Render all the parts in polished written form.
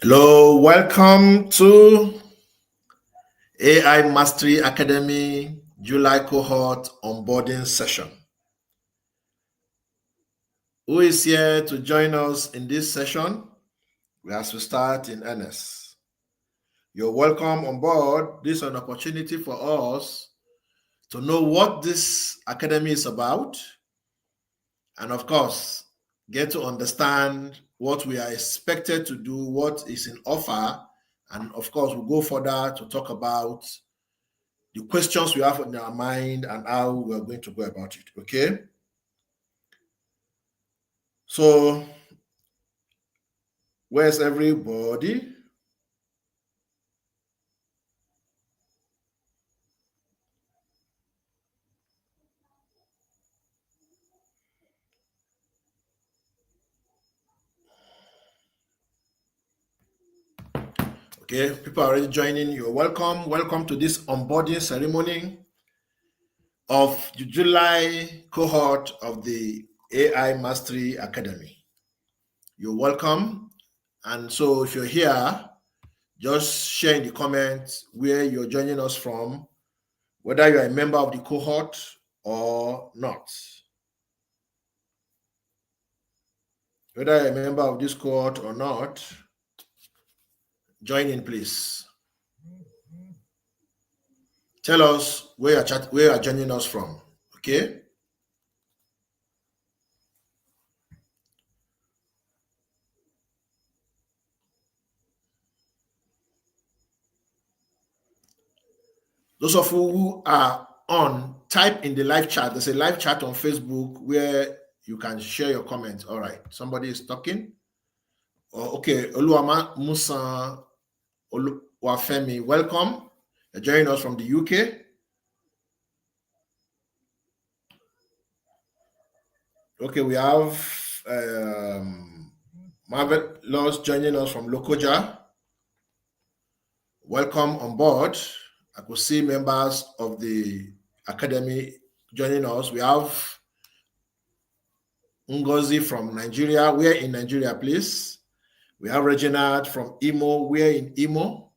Hello, welcome to AI Mastery Academy July Cohort Onboarding Session. Who is here to join us in this session as we start in earnest? You're welcome on board. This is an opportunity for us to know what this academy is about, and of course, get to understand what we are expected to do, what is in offer, and of course, we'll go further to talk about the questions we have in our mind and how we are going to go about it. Okay. So, where's everybody? Okay, people are already joining. You're welcome. Welcome to this onboarding ceremony of the July cohort of the AI Mastery Academy. You're welcome. And so if you're here, just share in the comments where you're joining us from, whether you're a member of the cohort or not. Whether you're a member of this cohort or not, join in, please. Tell us where you're joining us from, okay? Those of you who are on, type in the live chat. There's a live chat on Facebook where you can share your comments. All right, somebody is talking. Oh, okay, Oluwama Musa Wafemi, welcome. You're joining us from the UK. Okay, we have Marvelous joining us from Lokoja. Welcome on board. I could see members of the academy joining us. We have Ngozi from Nigeria. We're in Nigeria, please. We have Reginald from Imo. We're in Imo.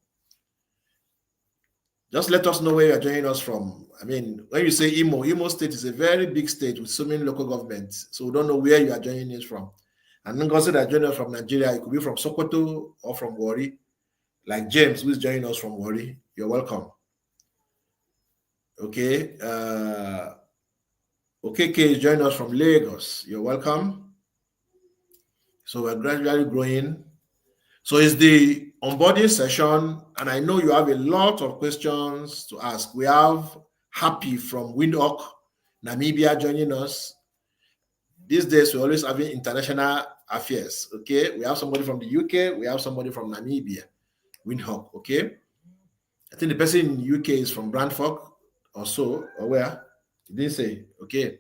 Just let us know where you're joining us from. I mean, when you say Imo State is a very big state with so many local governments. So we don't know where you are joining us from. And Ngozi that joined us from Nigeria, it could be from Sokoto or from Warri. Like James, who's joining us from Warri. You're welcome. Okay. OKK is joining us from Lagos. You're welcome. So we're gradually growing. So it's the onboarding session, and I know you have a lot of questions to ask. We have Happy from Windhoek, Namibia joining us. These days, we're always having international affairs, okay? We have somebody from the UK, we have somebody from Namibia, Windhoek, okay? I think the person in the UK is from Brantford or so, or where? He didn't say, okay.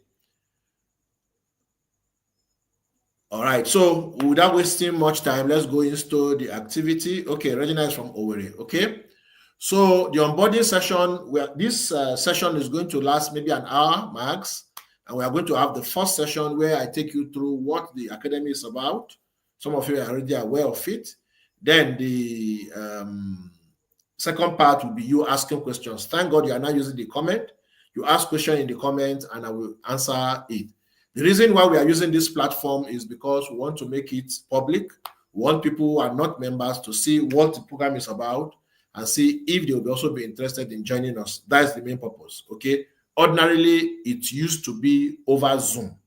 All right, so without wasting much time, let's go into the activity. Okay, Regina is from Owerri, okay? So the onboarding session, this session is going to last maybe an hour max, and we are going to have the first session where I take you through what the academy is about. Some of you are already aware of it. Then the second part will be you asking questions. Thank God you are now using the comment. You ask questions in the comment and I will answer it. The reason why we are using this platform is because we want to make it public. We want people who are not members to see what the program is about and see if they will also be interested in joining us. That's the main purpose, okay? Ordinarily, it used to be over Zoom.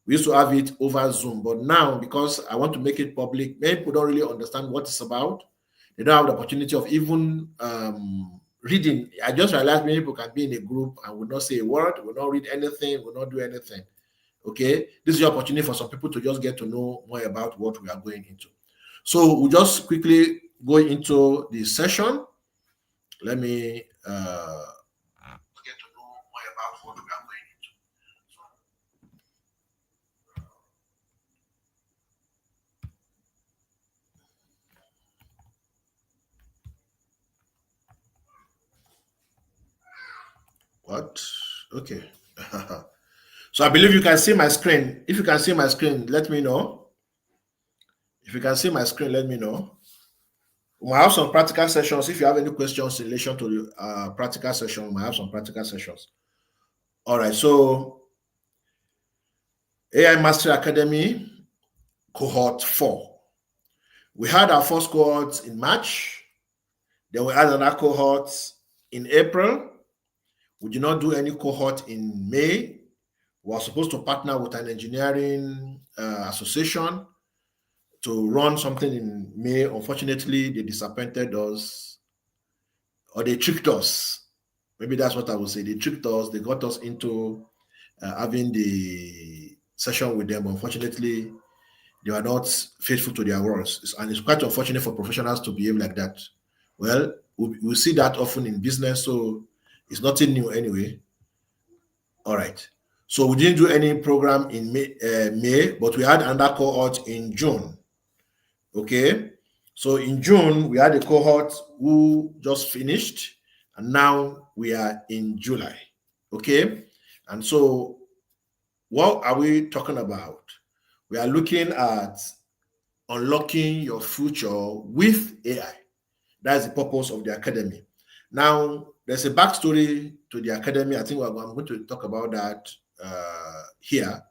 We used to have it over Zoom, but now, because I want to make it public, many people don't really understand what it's about. They don't have the opportunity of even reading. I just realized many people can be in a group and will not say a word, will not read anything, will not do anything. Okay, this is your opportunity for some people to just get to know more about what we are going into. So we'll just quickly go into the session. Let me get to know more about what we are going into. What? Okay. So I believe you can see my screen. If you can see my screen, let me know. If you can see my screen, let me know. We might have some practical sessions. If you have any questions in relation to the practical session, we might have some practical sessions. All right. So AI Mastery Academy, cohort 4. We had our first cohort in March. Then we had another cohort in April. We did not do any cohort in May. We were supposed to partner with an engineering association to run something in May. Unfortunately, they disappointed us, or they tricked us. Maybe that's what I would say. They tricked us. They got us into having the session with them. Unfortunately, they were not faithful to their words. And it's quite unfortunate for professionals to behave like that. Well, we see that often in business, so it's nothing new anyway. All right. So we didn't do any program in May, but we had another cohort in June. Okay. So in June, we had a cohort who just finished, and now we are in July. Okay. And so what are we talking about? We are looking at unlocking your future with AI. That's the purpose of the academy. Now, there's a backstory to the academy. I think I'm going to talk about that here.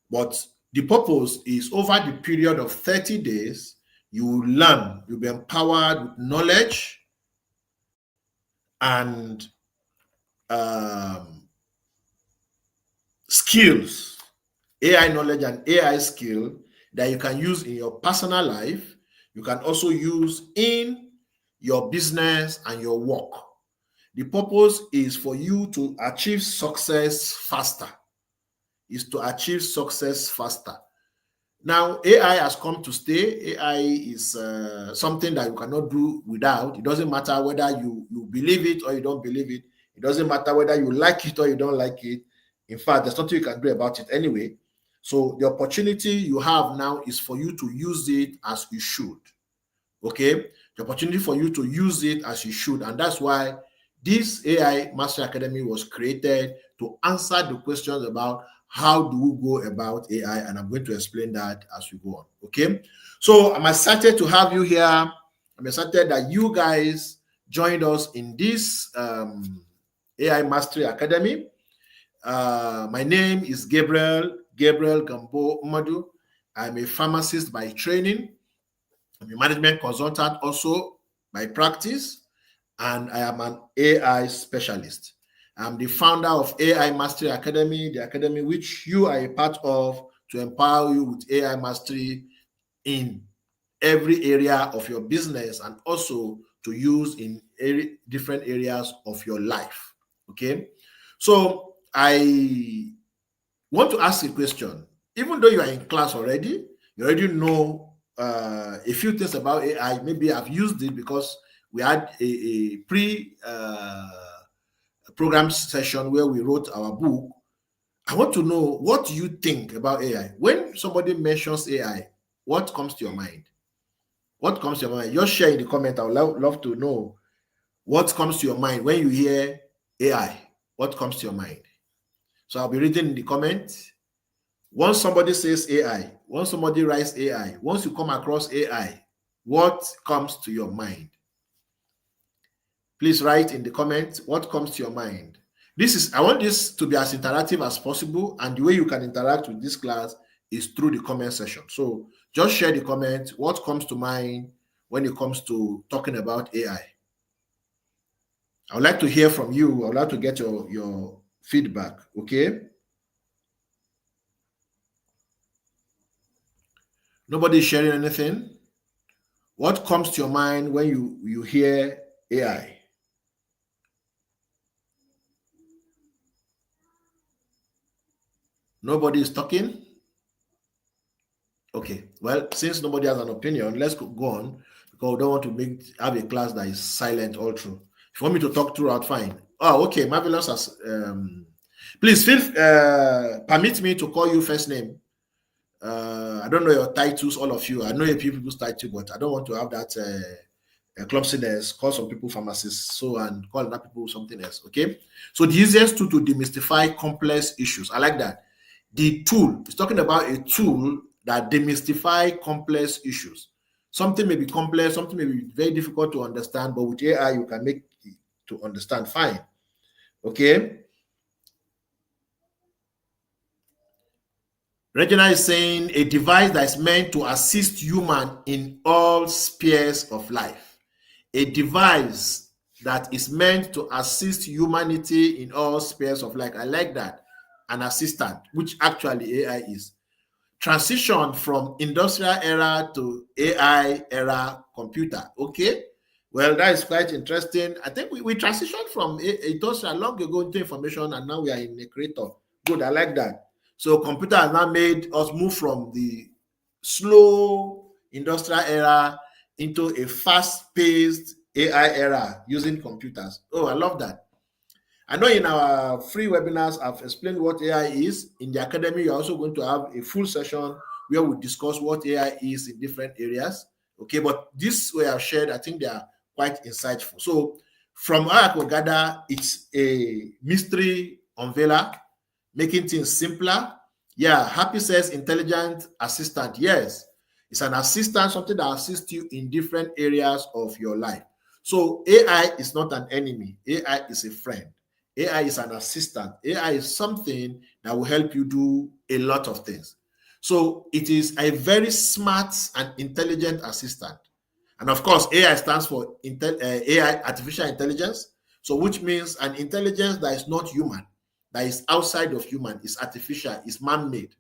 But the purpose is over the period of 30 days, you will learn, you'll be empowered with knowledge and skills, AI knowledge and AI skill that you can use in your personal life. You can also use in your business and your work. The purpose is for you to achieve success faster. Is to achieve success faster. Now, AI has come to stay. AI is something that you cannot do without. It doesn't matter whether you believe it or you don't believe it. It doesn't matter whether you like it or you don't like it. In fact, there's nothing you can do about it anyway. So the opportunity you have now is for you to use it as you should. Okay? The opportunity for you to use it as you should. And that's why this AI Master Academy was created to answer the questions about how do we go about AI, and I'm going to explain that as we go on. Okay, so I'm excited to have you here. I'm excited that you guys joined us in this AI Mastery Academy. My name is Gabriel Gambo Umadu. I'm a pharmacist by training. I'm a management consultant also by practice, and I am an AI specialist. I'm the founder of AI Mastery Academy, the academy which you are a part of to empower you with AI mastery in every area of your business and also to use in different areas of your life. Okay, so I want to ask a question. Even though you are in class already, you already know a few things about AI. Maybe I've used it because we had a program session where we wrote our book. I want to know, what do you think about AI? When somebody mentions AI, what comes to your mind? What comes to your mind? Just share in the comment. I would love to know what comes to your mind when you hear AI. What comes to your mind? So I'll be reading in the comments. Once somebody says AI, once somebody writes AI, once you come across AI, what comes to your mind? Please write in the comments what comes to your mind. I want this to be as interactive as possible, and the way you can interact with this class is through the comment section. So just share the comment, what comes to mind when it comes to talking about AI. I would like to hear from you. I would like to get your feedback, okay? Nobody sharing anything? What comes to your mind when you hear AI? Nobody is talking? Okay, well, since nobody has an opinion, let's go on, because we don't want to have a class that is silent all through. If you want me to talk throughout, fine. Oh, okay, marvelous. Please permit me to call you first name. I don't know your titles, all of you. I know a few people's title, but I don't want to have that clumsiness, call some people pharmacists, and call other people something else. Okay, so the easiest tool to demystify complex issues. I like that. The tool is talking about a tool that demystify complex issues. Something may be complex, something may be very difficult to understand, but with AI, you can make it to understand fine. Okay. Regina is saying a device that is meant to assist human in all spheres of life. A device that is meant to assist humanity in all spheres of life. I like that. An assistant, which actually AI is. Transition from industrial era to AI era computer. Okay. Well, that is quite interesting. I think we transitioned from industrial long ago into information, and now we are in a creator. Good, I like that. So computer has now made us move from the slow industrial era into a fast-paced AI era using computers. Oh, I love that. I know in our free webinars, I've explained what AI is. In the academy, you're also going to have a full session where we discuss what AI is in different areas. Okay, but this way I've shared, I think they are quite insightful. So from what I could gather, it's a mystery unveiler, making things simpler. Yeah, Happy says intelligent assistant. Yes, it's an assistant, something that assists you in different areas of your life. So AI is not an enemy. AI is a friend. AI is an assistant. AI is something that will help you do a lot of things. So it is a very smart and intelligent assistant. And of course, AI stands for AI, artificial intelligence. So which means an intelligence that is not human, that is outside of human, is artificial, is man-made.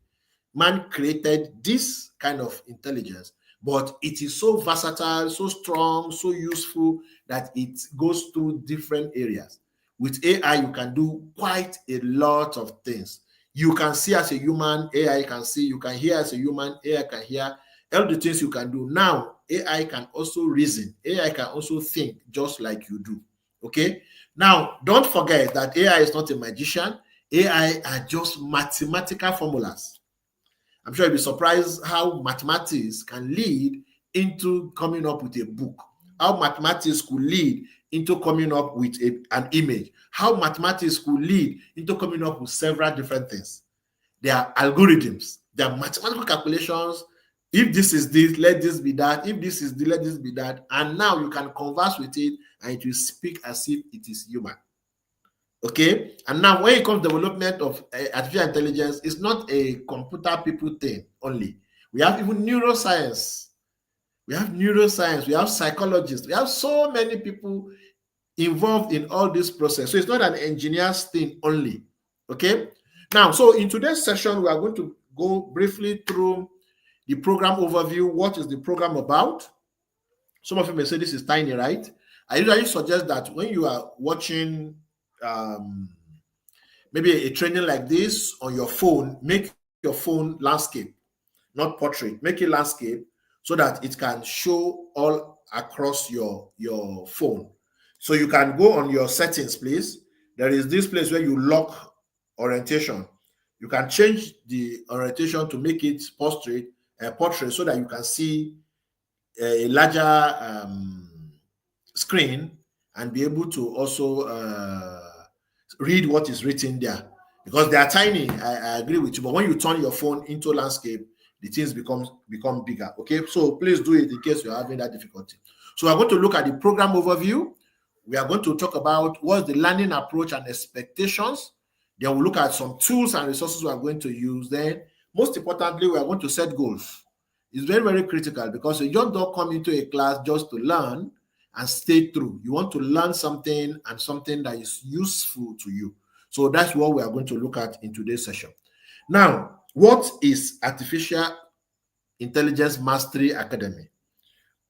Man created this kind of intelligence, but it is so versatile, so strong, so useful that it goes through different areas. With AI, you can do quite a lot of things. You can see as a human, AI can see. You can hear as a human, AI can hear. All the things you can do. Now, AI can also reason. AI can also think just like you do. Okay? Now, don't forget that AI is not a magician. AI are just mathematical formulas. I'm sure you'll be surprised how mathematics can lead into coming up with a book, how mathematics could lead into coming up with an image, how mathematics could lead into coming up with several different things. There are algorithms, there are mathematical calculations. If this is this, let this be that. If this is this, let this be that. And now you can converse with it and it will speak as if it is human. Okay, and now when it comes to development of artificial intelligence, it's not a computer people thing only. We have even neuroscience, we have psychologists, we have so many people involved in all this process. So it's not an engineer's thing only. Okay, now, so in today's session, we are going to go briefly through the program overview. What is the program about? Some of you may say this is tiny, right? I usually suggest that when you are watching maybe a training like this on your phone, make your phone landscape, not portrait. Make it landscape so that it can show all across your phone. So you can go on your settings, please. There is this place where you lock orientation. You can change the orientation to make it portrait so that you can see a larger screen and be able to also read what is written there, because they are tiny. I agree with you, but when you turn your phone into landscape, the things become bigger. Okay, so please do it in case you're having that difficulty. So we're going to look at the program overview. We are going to talk about what's the learning approach and expectations. Then we'll look at some tools and resources we are going to use. Then, most importantly, we are going to set goals. It's very, very critical, because you just don't come into a class just to learn and stay through. You want to learn something, and something that is useful to you. So that's what we are going to look at in today's session. Now, what is Artificial Intelligence Mastery Academy?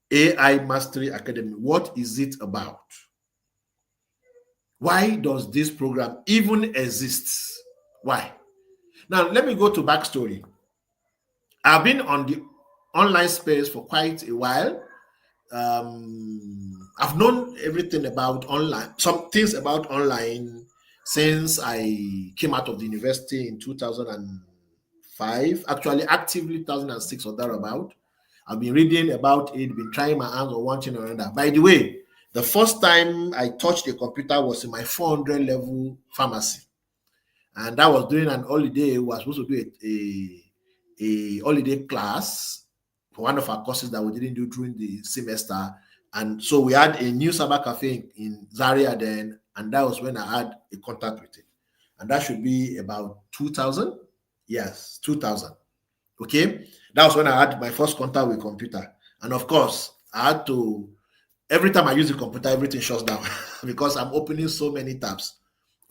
AI Mastery Academy. What is it about? Why does this program even exist? Why? Now, let me go to backstory. I've been on the online space for quite a while. I've known everything about online, some things about online, since I came out of the university in 2005, actually actively 2006 or thereabout. I've been reading about it, been trying my hands on one thing or another. By the way, the first time I touched a computer was in my 400 level pharmacy. And that was during an holiday. We were supposed to do a holiday class for one of our courses that we didn't do during the semester. And so we had a new cyber cafe in Zaria then, and that was when I had a contact with it. And that should be about 2000. Yes, 2000. Okay. That was when I had my first contact with computer. And of course, I had to, every time I use the computer, everything shuts down because I'm opening so many tabs.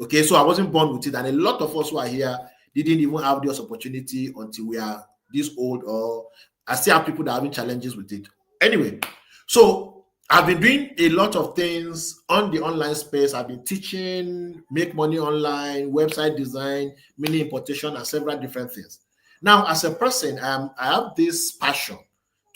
Okay. So I wasn't born with it. And a lot of us who are here didn't even have this opportunity until we are this old, or I still have people that are having challenges with it. Anyway, so I've been doing a lot of things on the online space. I've been teaching, make money online, website design, mini importation, and several different things. Now, as a person, I have this passion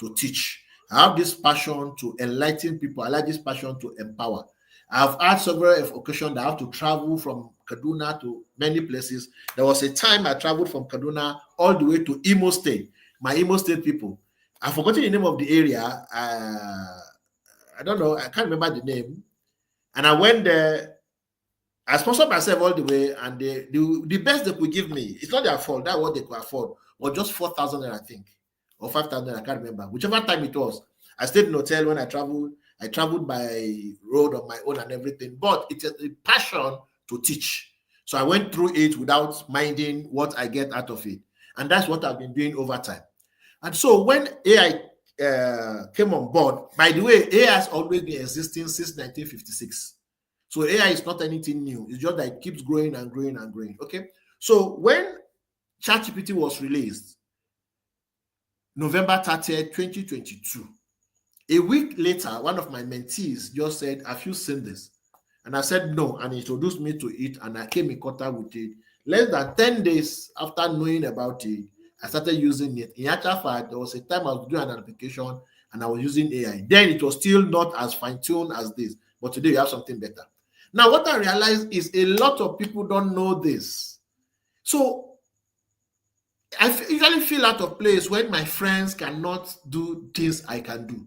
to teach. I have this passion to enlighten people. I like this passion to empower. I've had several occasions that I have to travel from Kaduna to many places. There was a time I traveled from Kaduna all the way to Imo State. My Imo State people. I've forgotten the name of the area. I don't know. I can't remember the name. And I went there. I sponsored myself all the way, and the best they could give me, it's not their fault, that's what they could afford, was just 4,000, I think, or 5,000, I can't remember. Whichever time it was. I stayed in a hotel when I traveled. I traveled by road on my own and everything, but it's a passion to teach. So I went through it without minding what I get out of it. And that's what I've been doing over time. And so when AI came on board, by the way, AI has always been existing since 1956. So AI is not anything new. It's just that it keeps growing and growing and growing. Okay. So when ChatGPT was released, November 30th, 2022, a week later, one of my mentees just said, "Have you seen this?" And I said, "No," and he introduced me to it, and I came in contact with it. Less than 10 days after knowing about it, I started using it. In actual fact, there was a time I was doing an application and I was using AI. Then it was still not as fine-tuned as this, but today we have something better. Now, what I realized is a lot of people don't know this. So I usually feel out of place when my friends cannot do things I can do.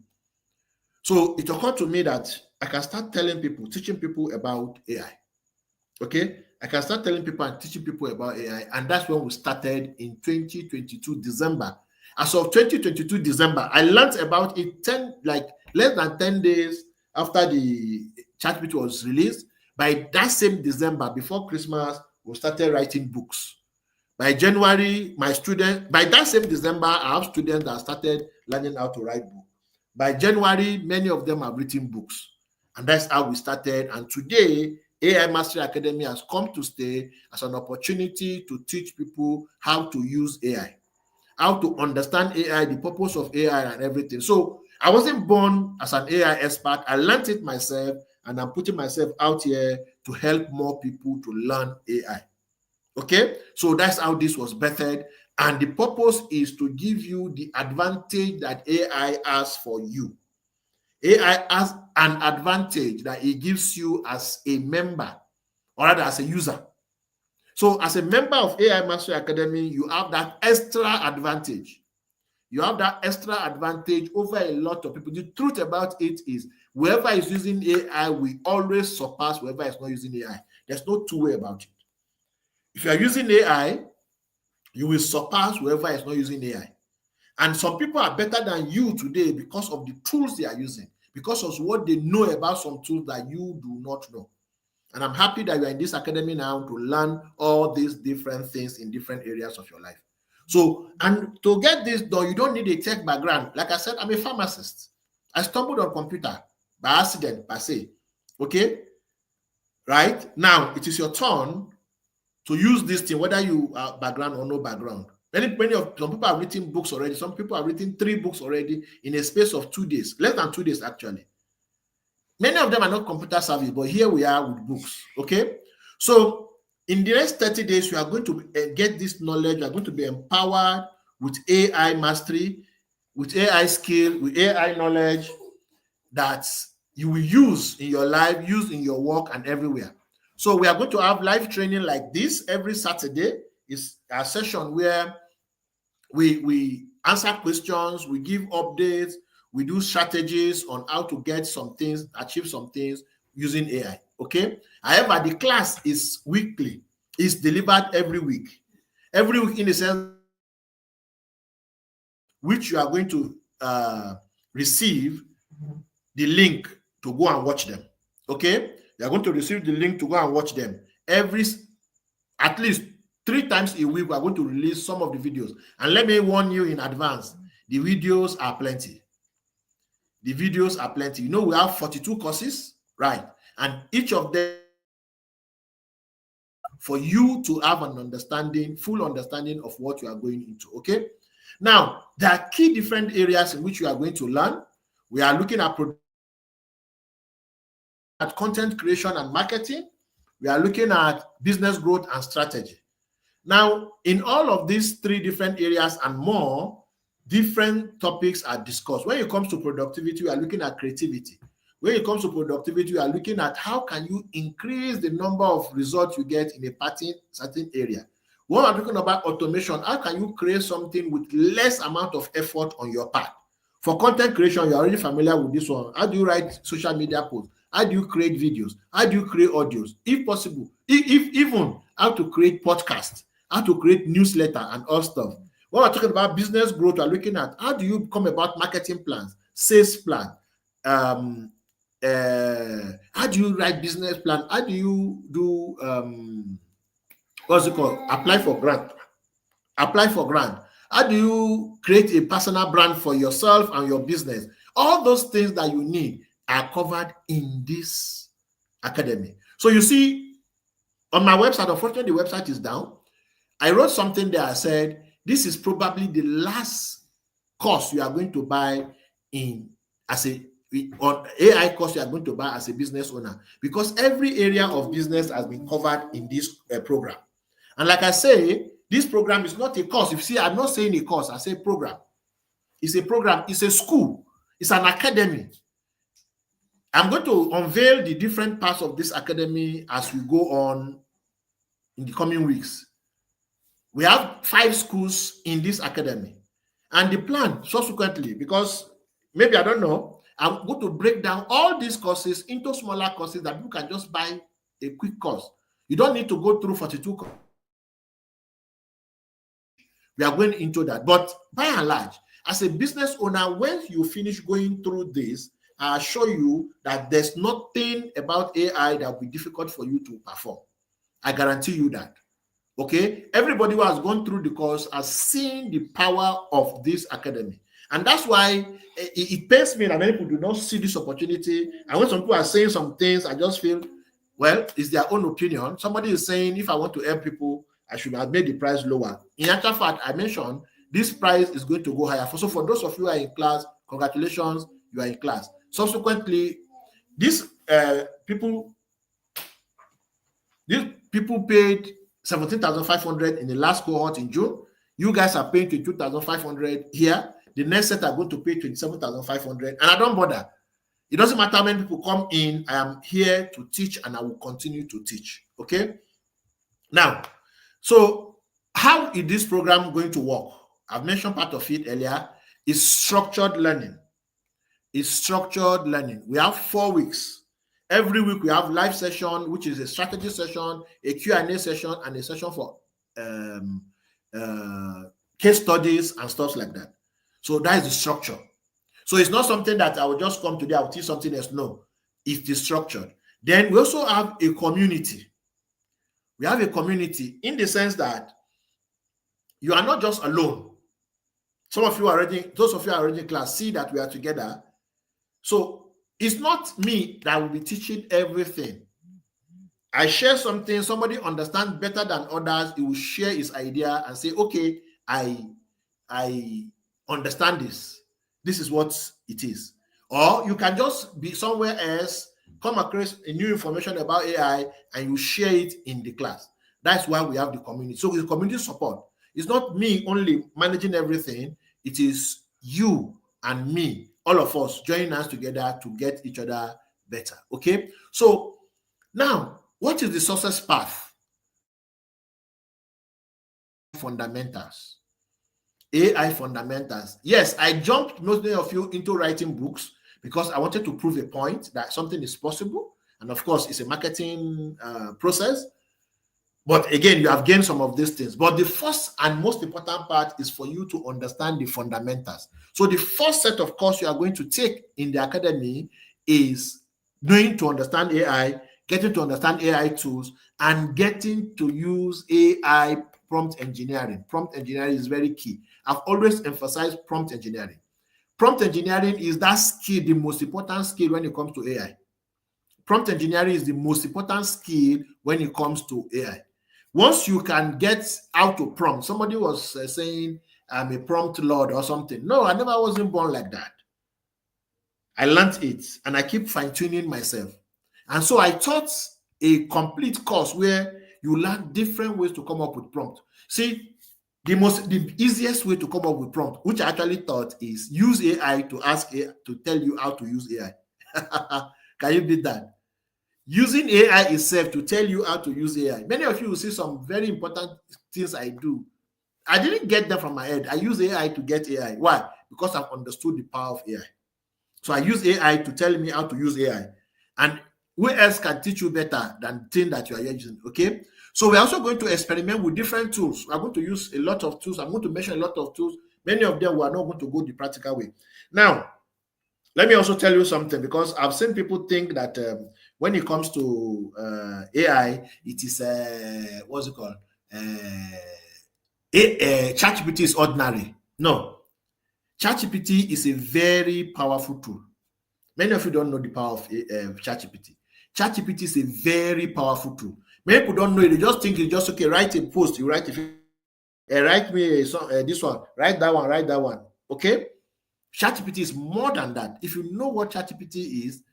So it occurred to me that I can start telling people, teaching people about AI. Okay? I can start telling people and teaching people about AI. And that's when we started in 2022 December. As of 2022 December, I learned about it less than 10 days after the ChatGPT was released. By that same December, before Christmas, we started writing books. By January, by that same December, I have students that started learning how to write books. By January, many of them have written books. And that's how we started. And today, AI Mastery Academy has come to stay as an opportunity to teach people how to use AI, how to understand AI, the purpose of AI and everything. So I wasn't born as an AI expert. I learned it myself, and I'm putting myself out here to help more people to learn AI. Okay, so that's how this was bettered. And the purpose is to give you the advantage that AI has for you. AI has an advantage that it gives you as a member, or rather as a user. So as a member of AI Mastery Academy, you have that extra advantage. You have that extra advantage over a lot of people. The truth about it is, whoever is using AI will always surpass whoever is not using AI. There's no two way about it. If you are using AI, you will surpass whoever is not using AI. And some people are better than you today because of the tools they are using, because of what they know about some tools that you do not know. And I'm happy that you are in this academy now to learn all these different things in different areas of your life. So, and to get this done, you don't need a tech background. Like I said, I'm a pharmacist. I stumbled on computer by accident, per se. Okay? Right? Now, it is your turn to use this thing, whether you are background or no background. Some people have written books already. Some people have written 3 books already in a space of 2 days, less than 2 days actually. Many of them are not computer savvy, but here we are with books. Okay, so in the next 30 days, you are going to get this knowledge. You are going to be empowered with AI mastery, with AI skill, with AI knowledge that you will use in your life, use in your work, and everywhere. So we are going to have live training like this every Saturday. It's a session where we answer questions, we give updates, we do strategies on how to get some things, achieve some things using AI. Okay. However, the class is weekly. It's delivered every week. Every week, in the sense which you are going to receive the link to go and watch them. Okay, you are going to receive the link to go and watch them at least 3 times a week. We are going to release some of the videos, and let me warn you in advance, the videos are plenty. The videos are plenty. You know, we have 42 courses, right? And each of them for you to have an understanding, full understanding of what you are going into. Okay. Now, there are key different areas in which you are going to learn. We are looking at content creation and marketing. We are looking at business growth and strategy. Now, in all of these 3 different areas and more, different topics are discussed. When it comes to productivity, we are looking at creativity. When it comes to productivity, we are looking at how can you increase the number of results you get in a certain area. When we're talking about automation, how can you create something with less amount of effort on your part? For content creation, you're already familiar with this one. How do you write social media posts? How do you create videos? How do you create audios? If possible, even how to create podcasts, how to create newsletter and all stuff. When we're talking about business growth, we're looking at how do you come about marketing plans, sales plan, how do you write business plan? How do you do what's it called? Apply for grant. How do you create a personal brand for yourself and your business? All those things that you need are covered in this academy. So you see, on my website, unfortunately, the website is down. I wrote something there. I said, this is probably the last course you are going to buy on AI course you are going to buy as a business owner, because every area of business has been covered in this program. And like I say, this program is not a course. You see, I'm not saying a course, I say program. It's a program, it's a school, it's an academy. I'm going to unveil the different parts of this academy as we go on in the coming weeks. We have 5 schools in this academy. And the plan subsequently, because maybe I don't know, I'm going to break down all these courses into smaller courses that you can just buy a quick course. You don't need to go through 42 courses. We are going into that. But by and large, as a business owner, when you finish going through this, I assure you that there's nothing about AI that will be difficult for you to perform. I guarantee you that. Okay? Everybody who has gone through the course has seen the power of this academy. And that's why it pains me that many people do not see this opportunity. And when some people are saying some things, I just feel, well, it's their own opinion. Somebody is saying, if I want to help people, I should have made the price lower. In actual fact, I mentioned this price is going to go higher. So for those of you who are in class, congratulations, you are in class. Subsequently, these people paid 17,500 in the last cohort in June. You guys are paying 22,500 here. The next set are going to pay 27,500, and I don't bother. It doesn't matter how many people come in. I am here to teach, and I will continue to teach. Okay. Now, so how is this program going to work? I've mentioned part of it earlier. It's structured learning. It's structured learning. We have 4 weeks. Every week we have live session, which is a strategy session, a Q&A session, and a session for case studies and stuff like that. So that is the structure. So it's not something that I will just come today, I will teach something else. No, it's the structure. Then we also have a community. We have a community in the sense that you are not just alone. Those of you are already in class, see that we are together. So it's not me that will be teaching everything. I share something, somebody understands better than others, he will share his idea and say, okay, I understand this. This is what it is. Or you can just be somewhere else, come across a new information about AI, and you share it in the class. That's why we have the community. So it's community support. It's not me only managing everything. It is you and me, all of us joining us together to get each other better. Okay? So now, what is the success path? Fundamentals. AI fundamentals. Yes, I jumped most of you into writing books because I wanted to prove a point that something is possible. And of course, it's a marketing process. But again, you have gained some of these things. But the first and most important part is for you to understand the fundamentals. So the first set of course you are going to take in the academy is knowing to understand AI, getting to understand AI tools, and getting to use AI prompt engineering. Prompt engineering is very key. I've always emphasized prompt engineering. Prompt engineering is that skill, the most important skill when it comes to AI. Prompt engineering is the most important skill when it comes to AI. Once you can get out to prompt, somebody was saying, I'm a prompt lord or something. No, I never wasn't born like that. I learned it and I keep fine-tuning myself. And so I taught a complete course where you learn different ways to come up with prompt. See, the easiest way to come up with prompt, which I actually thought, is use AI to ask AI to tell you how to use AI. Can you beat that? Using AI itself to tell you how to use AI. Many of you will see some very important things I do. I didn't get them from my head. I use AI to get AI. Why? Because I've understood the power of AI. So I use AI to tell me how to use AI. And who else can teach you better than the thing that you are using? Okay. So we're also going to experiment with different tools. We're going to use a lot of tools. I'm going to mention a lot of tools. Many of them we are not going to go the practical way. Now, let me also tell you something, because I've seen people think that when it comes to AI, it is what's it called? ChatGPT is ordinary. No, ChatGPT is a very powerful tool. Many of you don't know the power of ChatGPT. ChatGPT is a very powerful tool. Many people don't know it. They just think it's just okay. Write a post. You write write me this one. Write that one. Write that one. Okay. ChatGPT is more than that. If you know what ChatGPT is,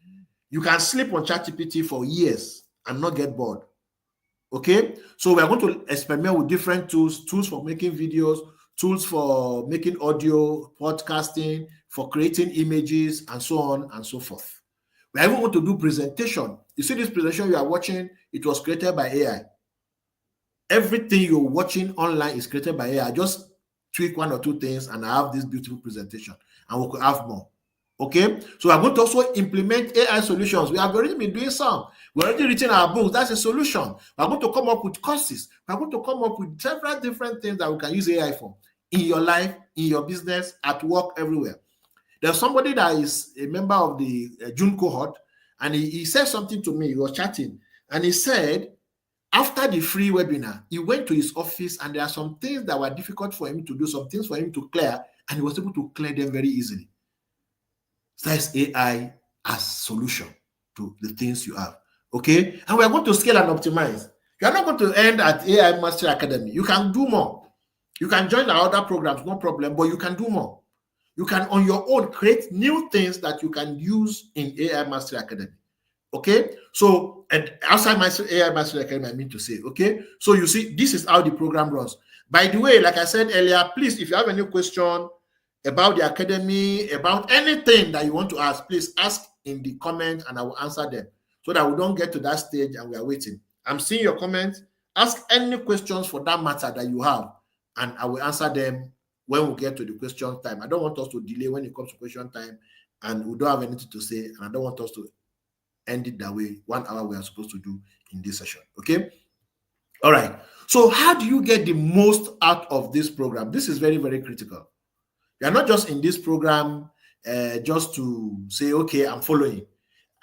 you can sleep on ChatGPT for years and not get bored. Okay. So we are going to experiment with different tools for making videos, tools for making audio, podcasting, for creating images, and so on and so forth. We are even going to do presentation. You see this presentation you are watching, it was created by AI. Everything you're watching online is created by AI. Just tweak one or two things and I have this beautiful presentation, and we could have more. Okay, so we're going to also implement AI solutions. We have already been doing some. We've already written our books. That's a solution. We're going to come up with courses. We're going to come up with several different things that we can use AI for in your life, in your business, at work, everywhere. There's somebody that is a member of the June cohort, and he said something to me. He was chatting, and he said, after the free webinar, he went to his office, and there are some things that were difficult for him to do, some things for him to clear, and he was able to clear them very easily. So that's AI as solution to the things you have. Okay, and we are going to scale and optimize. You are not going to end at AI Mastery Academy. You can do more. You can join our other programs, no problem, but you can do more. You can, on your own, create new things that you can use in AI Mastery Academy. Okay, so, and outside my AI Mastery Academy, I mean to say, okay, so you see, this is how the program runs. By the way, like I said earlier, please, if you have any question about the academy, about anything that you want to ask, please ask in the comments and I will answer them, so that we don't get to that stage and we are waiting. I'm seeing your comments. Ask any questions for that matter that you have, and I will answer them when we get to the question time. I don't want us to delay when it comes to question time and we don't have anything to say, and I don't want us to end it that way. 1 hour we are supposed to do in this session. Okay. All right. So how do you get the most out of this program? This is very, very critical. You are not just in this program just to say, okay, I'm following.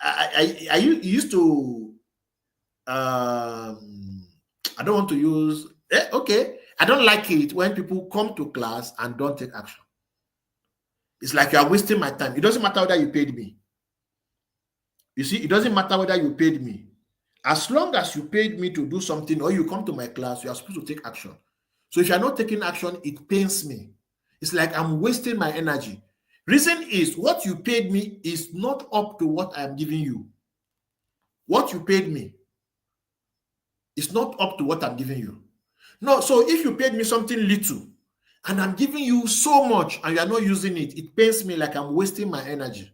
I used to, I don't want to use, okay, I don't like it when people come to class and don't take action. It's like you are wasting my time. It doesn't matter whether you paid me. You see, it doesn't matter whether you paid me. As long as you paid me to do something or you come to my class, you are supposed to take action. So if you are not taking action, it pains me. It's like I'm wasting my energy. Reason is, what you paid me is not up to what I'm giving you. What you paid me is not up to what I'm giving you. No, so if you paid me something little and I'm giving you so much and you are not using it, it pains me, like I'm wasting my energy.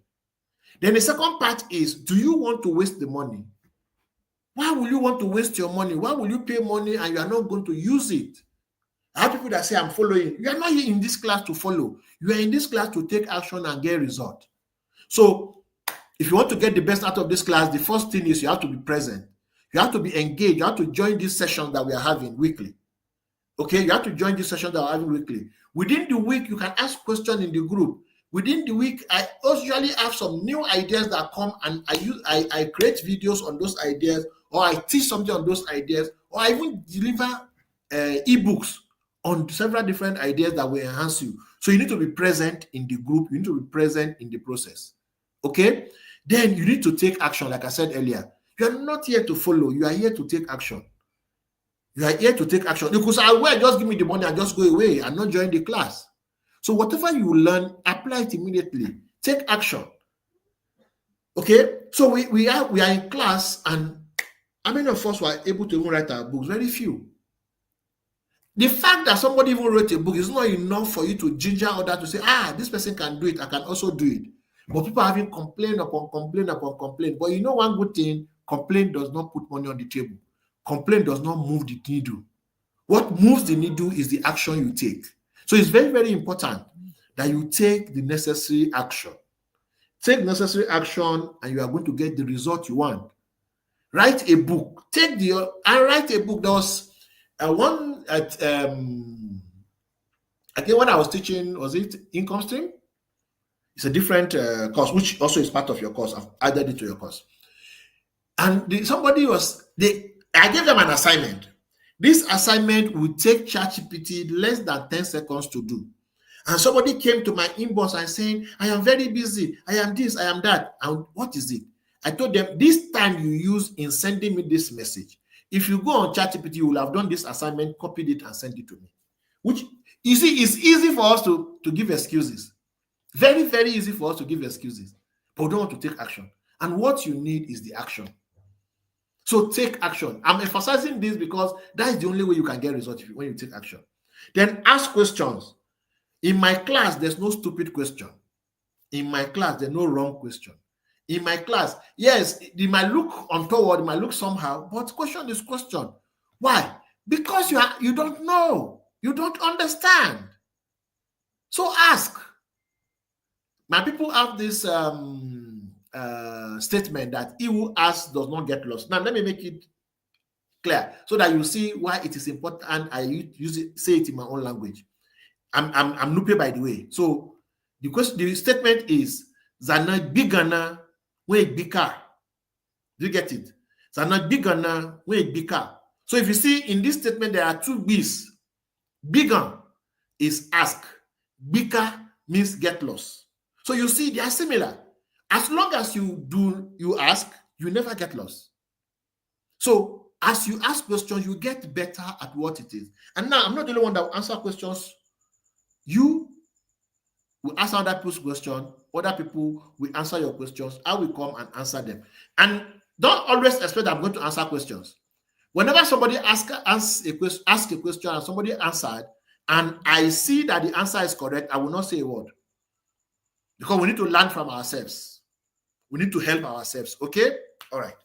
Then the second part is, do you want to waste the money? Why will you want to waste your money? Why will you pay money and you are not going to use it? I have people that say, I'm following. You are not here in this class to follow. You are in this class to take action and get result. So if you want to get the best out of this class, the first thing is you have to be present. You have to be engaged. You have to join this session that we are having weekly. Okay, you have to join this session that we're having weekly. Within the week, you can ask questions in the group. Within the week, I usually have some new ideas that come, and I create videos on those ideas, or I teach something on those ideas, or I even deliver ebooks on several different ideas that will enhance you. So you need to be present in the group. You need to be present in the process. Okay? Then you need to take action. Like I said earlier, you are not here to follow. You are here to take action. You are here to take action. Because just give me the money and just go away and not join the class. So whatever you learn, apply it immediately. Take action. Okay? So we are in class, and how many of us were able to even write our books? Very few. The fact that somebody even wrote a book is not enough for you to ginger others to say, this person can do it, I can also do it. But people having complaint upon complaint upon complaint. But you know one good thing, complaint does not put money on the table. Complaint does not move the needle. What moves the needle is the action you take. So it's very, very important that you take the necessary action. Take necessary action, and you are going to get the result you want. Write a book. Write a book. There was one at again when I was teaching, was it income stream? It's a different course, which also is part of your course. I've added it to your course. And I gave them an assignment. This assignment would take ChatGPT less than 10 seconds to do. And somebody came to my inbox and saying, I am very busy. I am this, I am that. And what is it? I told them, this time you use in sending me this message. If you go on ChatGPT, you will have done this assignment, copied it, and sent it to me. Which, you see, it's easy for us to give excuses. Very, very easy for us to give excuses. But we don't want to take action. And what you need is the action. So take action. I'm emphasizing this because that is the only way you can get results when you take action. Then ask questions. In my class, there's no stupid question. In my class, there's no wrong question. In my class, yes, it might look untoward, it might look somehow, but question is question. Why? Because you don't know. You don't understand. So ask. My people have this statement that he who asks does not get lost. Now, let me make it clear so that you see why it is important, and I say it in my own language. I'm Nupe, by the way. So the statement is Zana bigana we bika. Do you get it? Zana bigana we bika. So if you see in this statement, there are two B's. Bigan is ask. Bika means get lost. So you see, they are similar. As long as you ask, you never get lost. So as you ask questions, you get better at what it is. And now I'm not the only one that will answer questions. You will answer other people's questions. Other people will answer your questions. I will come and answer them. And don't always expect I'm going to answer questions. Whenever somebody asks a question and somebody answered, and I see that the answer is correct, I will not say a word. Because we need to learn from ourselves. We need to help ourselves. Okay? All right.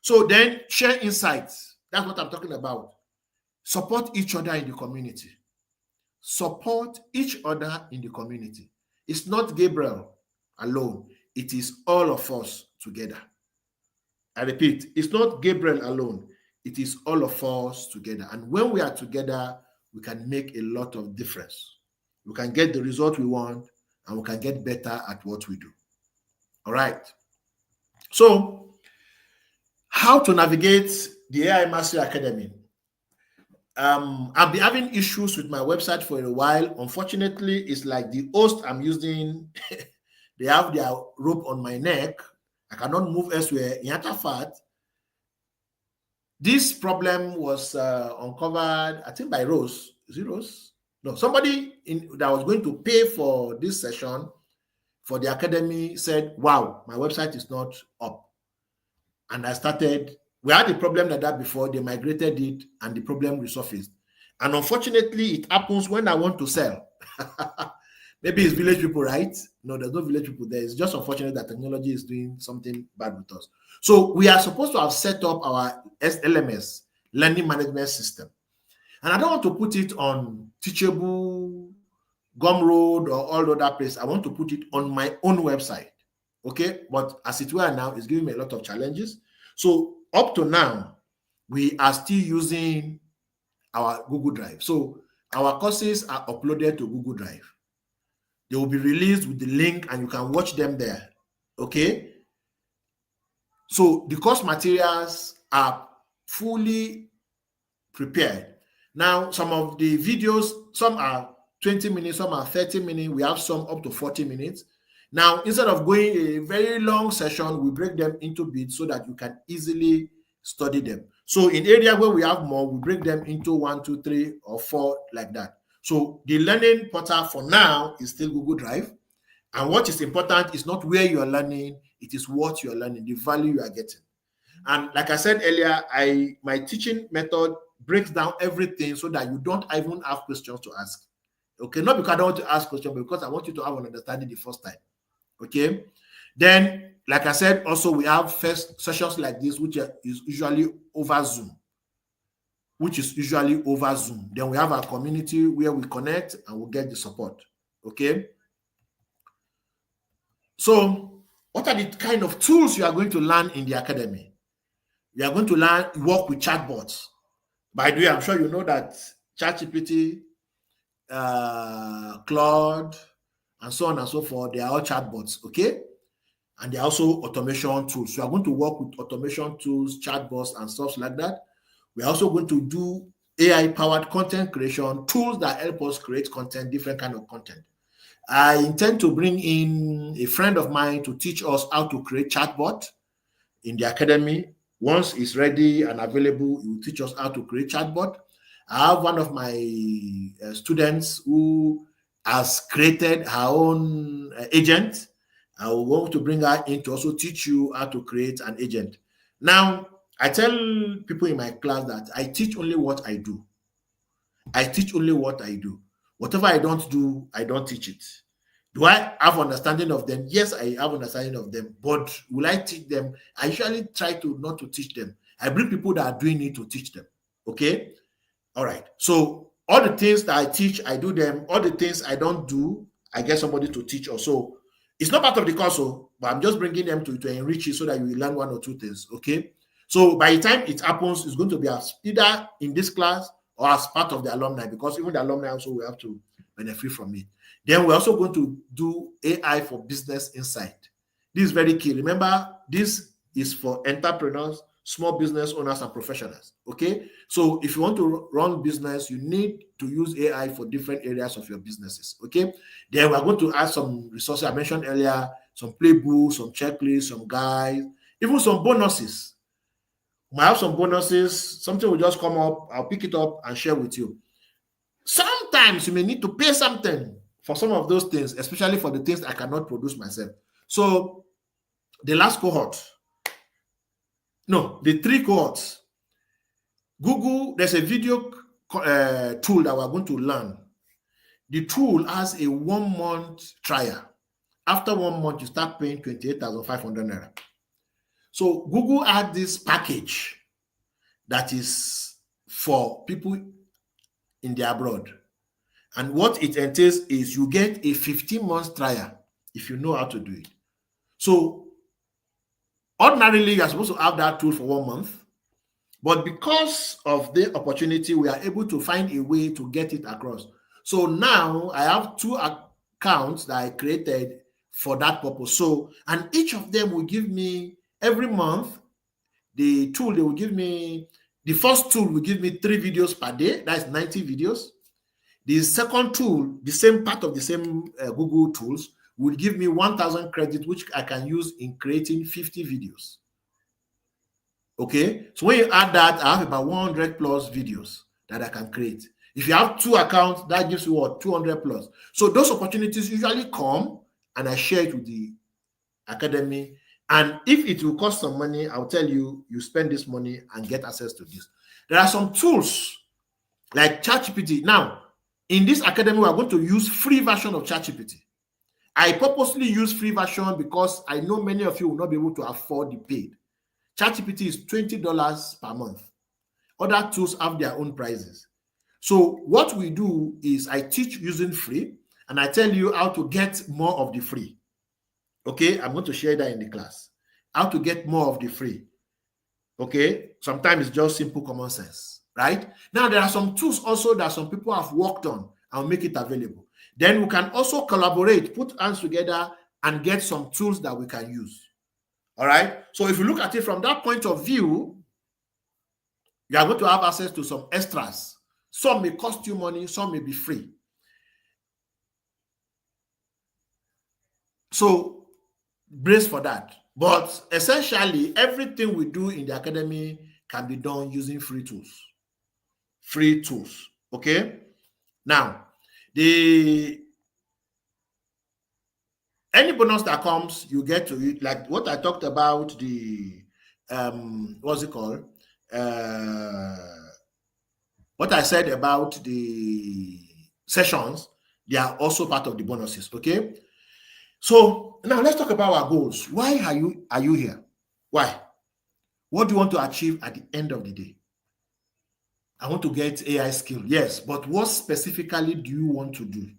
So then share insights. That's what I'm talking about. Support each other in the community. Support each other in the community. It's not Gabriel alone. It is all of us together. I repeat, it's not Gabriel alone. It is all of us together. And when we are together, we can make a lot of difference. We can get the result we want, and we can get better at what we do. All right. So, how to navigate the AI Mastery Academy? I've been having issues with my website for a while. Unfortunately, it's like the host I'm using, they have their rope on my neck. I cannot move elsewhere. In actual fact, this problem was uncovered, I think, by Rose. Is it Rose? No, somebody that was going to pay for this session for the academy said, wow, my website is not up. And I started, we had a problem like that before, they migrated it and the problem resurfaced. And unfortunately, it happens when I want to sell. Maybe it's village people, right? No, there's no village people there. It's just unfortunate that technology is doing something bad with us. So we are supposed to have set up our LMS, Learning Management System. And I don't want to put it on Teachable, Gumroad, or all other places. I want to put it on my own website. Okay? But as it were now, it's giving me a lot of challenges. So up to now, we are still using our Google Drive. So our courses are uploaded to Google Drive. They will be released with the link and you can watch them there. Okay. So the course materials are fully prepared. Now, some of the videos, some are 20 minutes, some are 30 minutes. We have some up to 40 minutes. Now, instead of going a very long session, we break them into bits so that you can easily study them. So in area where we have more, we break them into 1, 2, 3, or 4 like that. So the learning portal for now is still Google Drive. And what is important is not where you are learning, it is what you are learning, the value you are getting. And like I said earlier, my teaching method breaks down everything so that you don't even have questions to ask. Okay, not because I don't want to ask questions, but because I want you to have an understanding the first time. Okay, then like I said, also we have first sessions like this, which is usually over Zoom. Then we have our community where we connect and we get the support. Okay. So what are the kind of tools you are going to learn in the academy? You are going to work with chatbots. By the way, I'm sure you know that ChatGPT, Claude, and so on and so forth, they are all chatbots, okay? And they're also automation tools. So we are going to work with automation tools, chatbots, and stuff like that. We're also going to do AI-powered content creation, tools that help us create content, different kind of content. I intend to bring in a friend of mine to teach us how to create chatbot in the academy. Once it's ready and available, he will teach us how to create chatbot. I have one of my students who has created her own agent. I will want to bring her in to also teach you how to create an agent. Now, I tell people in my class that I teach only what I do. I teach only what I do. Whatever I don't do, I don't teach it. Do I have understanding of them? Yes, I have understanding of them. But will I teach them? I usually try to not to teach them. I bring people that are doing it to teach them. Okay? All right. So all the things that I teach, I do them. All the things I don't do, I get somebody to teach also. It's not part of the course, but I'm just bringing them to enrich it so that you will learn 1 or 2 things. Okay? So by the time it happens, it's going to be either in this class or as part of the alumni, because even the alumni also will have to benefit from it. Then we're also going to do AI for business insight. This is very key. Remember, this is for entrepreneurs, small business owners, and professionals. Okay? So if you want to run business, you need to use AI for different areas of your businesses. Okay? Then we're going to add some resources I mentioned earlier, some playbooks, some checklists, some guides, even some bonuses. We might have some bonuses. Something will just come up. I'll pick it up and share with you. Sometimes you may need to pay something for some of those things, especially for the things I cannot produce myself. So the last cohort, the 3 cohorts, Google, there's a video tool that we're going to learn. The tool has a 1-month trial. After 1 month, you start paying 28,500 naira. So Google had this package that is for people in the abroad. And what it entails is you get a 15-month trial if you know how to do it. So ordinarily, you're supposed to have that tool for 1 month. But because of the opportunity, we are able to find a way to get it across. So now I have 2 accounts that I created for that purpose. So, and each of them will give me every month, the tool, they will give me, the first tool will give me 3 videos per day. That's 90 videos. The second tool, the same part of the same Google tools, will give me 1,000 credits, which I can use in creating 50 videos. Okay, so when you add that, I have about 100 plus videos that I can create. If you have 2 accounts, that gives you what, 200 plus. So those opportunities usually come and I share it with the academy. And if it will cost some money, I'll tell you, you spend this money and get access to this. There are some tools like ChatGPT. Now, in this academy, we are going to use free version of ChatGPT. I purposely use free version because I know many of you will not be able to afford the paid. ChatGPT is $20 per month. Other tools have their own prices. So what we do is I teach using free and I tell you how to get more of the free. Okay, I'm going to share that in the class. How to get more of the free. Okay, sometimes it's just simple common sense, right? Now, there are some tools also that some people have worked on. I'll make it available. Then we can also collaborate, put hands together, and get some tools that we can use. All right. So if you look at it from that point of view, you are going to have access to some extras. Some may cost you money, some may be free. So brace for that. But essentially, everything we do in the academy can be done using free tools. Free tools. Okay. Now, any bonus that comes, you get to it. Like what I talked about, the what's it called? What I said about the sessions, they are also part of the bonuses. Okay. So now let's talk about our goals. Why are you here? Why? What do you want to achieve at the end of the day? I want to get AI skill. Yes, but what specifically do you want to do?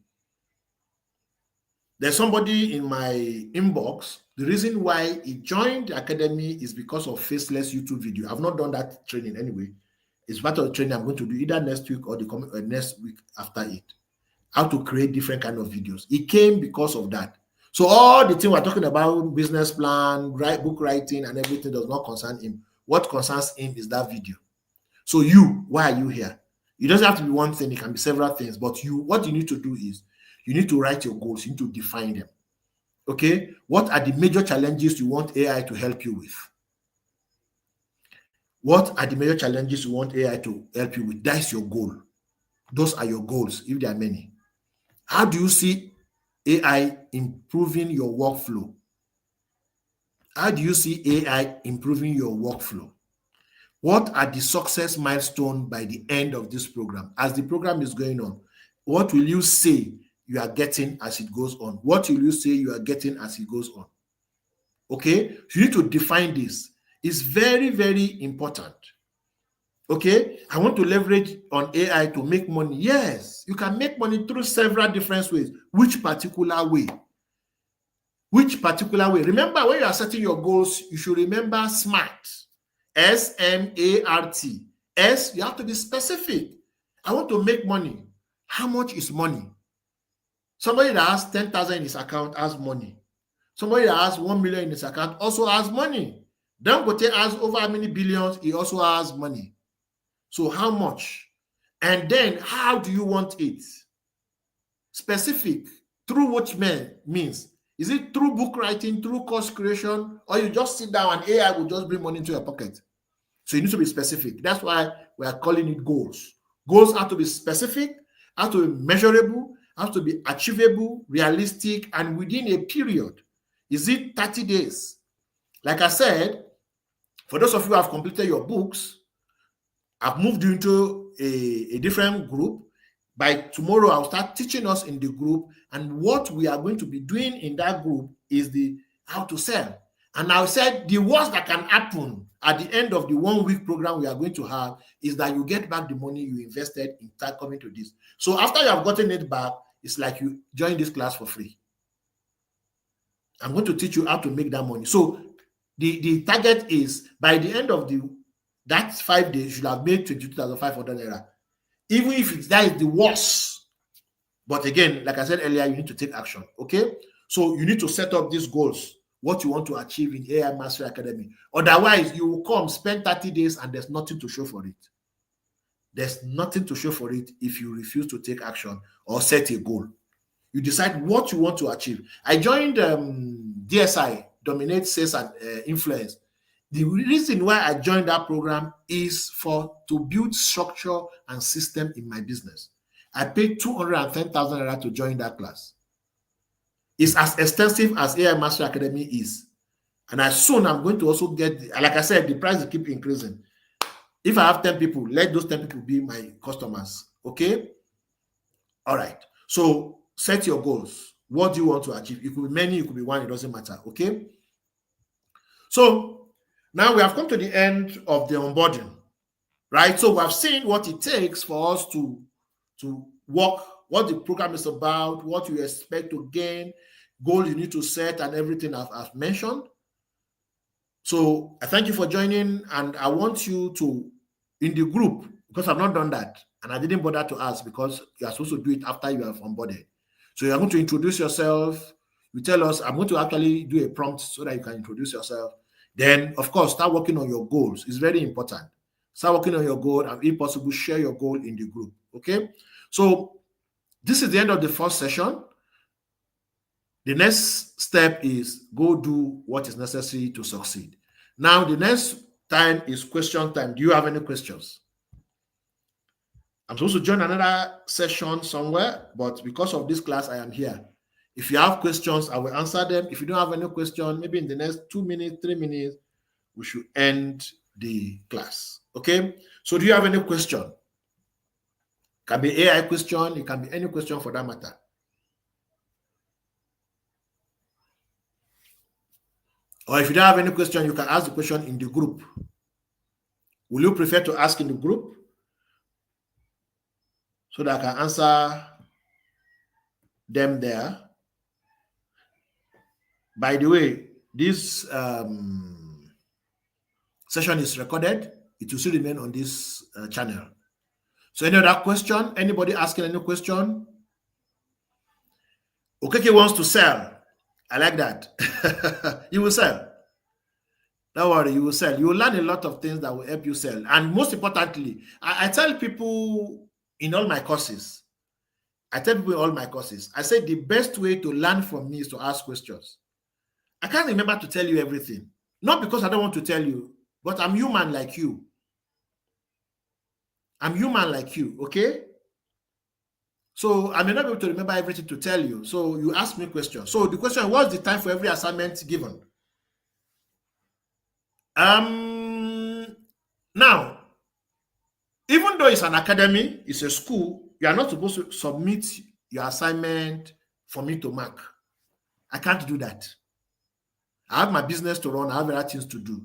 There's somebody in my inbox. The reason why he joined the academy is because of Faceless YouTube video. I've not done that training anyway. It's part of the training I'm going to do either next week or the next week after it. How to create different kind of videos. It came because of that. So all the thing we're talking about, business plan, book writing, and everything does not concern him. What concerns him is that video. So why are you here? It doesn't have to be one thing. It can be several things. But what you need to do is you need to write your goals. You need to define them. Okay? What are the major challenges you want AI to help you with? What are the major challenges you want AI to help you with? That's your goal. Those are your goals, if there are many. How do you see AI improving your workflow? How do you see AI improving your workflow? What are the success milestones by the end of this program? As the program is going on, what will you say you are getting as it goes on? What will you say you are getting as it goes on? Okay, you need to define this. It's very, very important. Okay, I want to leverage on AI to make money. Yes, you can make money through several different ways. Which particular way? Which particular way? Remember, when you are setting your goals, you should remember SMART. S-M-A-R-T. S, you have to be specific. I want to make money. How much is money? Somebody that has 10,000 in his account has money. Somebody that has 1 million in his account also has money. Dangote has over how many billions? He also has money. So how much? And then how do you want it? Specific. Through which means. Is it through book writing, through course creation, or you just sit down and AI will just bring money into your pocket? So you need to be specific. That's why we are calling it goals. Goals have to be specific, have to be measurable, have to be achievable, realistic, and within a period. Is it 30 days? Like I said, for those of you who have completed your books, I've moved you into a different group. By tomorrow, I'll start teaching us in the group, and what we are going to be doing in that group is how to sell. And I said the worst that can happen at the end of the 1 week program we are going to have is that you get back the money you invested in coming to this. So after you have gotten it back, it's like you join this class for free. I'm going to teach you how to make that money. So the target is by the end of that 5 days, you should have made 22,500 naira. Even if that is the worst. But again, like I said earlier, you need to take action. Okay? So you need to set up these goals, what you want to achieve in AI Mastery Academy. Otherwise, you will come, spend 30 days, and there's nothing to show for it. There's nothing to show for it if you refuse to take action or set a goal. You decide what you want to achieve. I joined DSI, Dominate Sales and Influence. The reason why I joined that program is to build structure and system in my business. I paid 210,000 naira to join that class. It's as extensive as AI Mastery Academy is. And as soon I'm going to also get, like I said, the price will keep increasing. If I have 10 people, let those 10 people be my customers. Okay? All right. So set your goals. What do you want to achieve? It could be many, it could be one, it doesn't matter. Okay? So now we have come to the end of the onboarding, right? So we have seen what it takes for us to work, what the program is about, what you expect to gain, goals you need to set, and everything I've mentioned. So I thank you for joining, and I want you to, in the group, because I've not done that, and I didn't bother to ask because you are supposed to do it after you have onboarded. So you're going to introduce yourself. You tell us, I'm going to actually do a prompt so that you can introduce yourself. Then, of course, start working on your goals. It's very important. Start working on your goal, and if possible, share your goal in the group. Okay? So this is the end of the first session. The next step is go do what is necessary to succeed. Now, the next time is question time. Do you have any questions? I'm supposed to join another session somewhere, but because of this class, I am here. If you have questions, I will answer them. If you don't have any question, maybe in the next 2 minutes, 3 minutes, we should end the class. Okay? So do you have any question? It can be AI question, it can be any question for that matter. Or if you don't have any question, you can ask the question in the group. Will you prefer to ask in the group so that I can answer them there? By the way, this session is recorded. It will still remain on this channel. So any other question? Anybody asking any question? Okeke wants to sell. I like that. You will sell. Don't worry, you will sell. You will learn a lot of things that will help you sell. And most importantly, I tell people in all my courses, I say the best way to learn from me is to ask questions. I can't remember to tell you everything. Not because I don't want to tell you, but I'm human like you. I'm human like you, okay? So I may not be able to remember everything to tell you. So you ask me questions. So the question, what's the time for every assignment given? Now, even though it's an academy, it's a school, you are not supposed to submit your assignment for me to mark. I can't do that. I have my business to run. I have other things to do.